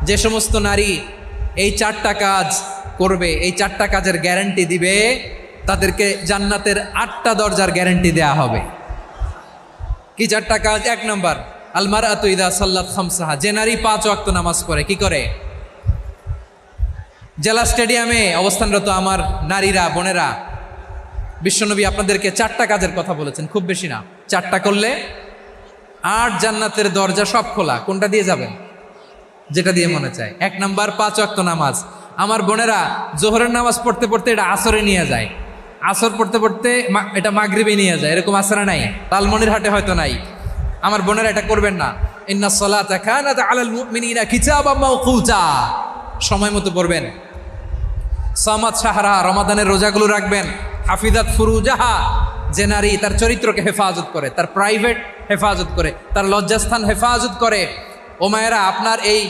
যে সমস্ত নারী এই 4টা কাজ করবে, এই 4টা কাজের গ্যারান্টি দিবে, তাদেরকে জান্নাতের 8টা দরজার গ্যারান্টি দেয়া হবে। কি 4টা কাজ? 1 নম্বর, আল মারআতু ইযা সাল্লাত খামসাহা, যে নারী 5 ওয়াক্ত নামাজ পড়ে। কি করে? জেলা স্টেডিয়ামে অবস্থানরত আমার নারীরা, বোনেরা, বিশ্বনবী আপনাদেরকে 4টা কাজের কথা বলেছেন, খুব বেশি না। 4টা করলে 8 জান্নাতের দরজা সব খোলা। কোনটা দিয়ে যাবেন? যেটা দিয়ে মনে চায়। 1 নাম্বার 5 ওয়াক্ত নামাজ। আমার বোনেরা জোহরের নামাজ পড়তে পড়তে এটা আসরে নিয়ে যায়, আসর পড়তে পড়তে এটা মাগরিবে নিয়ে যায়। এরকম আসরে নাই, লালমনিরহাটে হয়তো নাই। আমার বোনেরা এটা করবেন না। ইন্নাস সালাতা কানাত আলাল মুমিনিনা কিতাবাম মাওকুতা, সময় মতো পড়বেন। সামাত শাহরা, রমাদানের রোজাগুলো রাখবেন। হাফিজাত ফুরুজাহা, যে নারী তার চরিত্রকে হেফাজত করে, তার প্রাইভেট হেফাজত করে, তার লজ্জাস্থান হেফাজত করে। ও মায়েরা, আপনার এই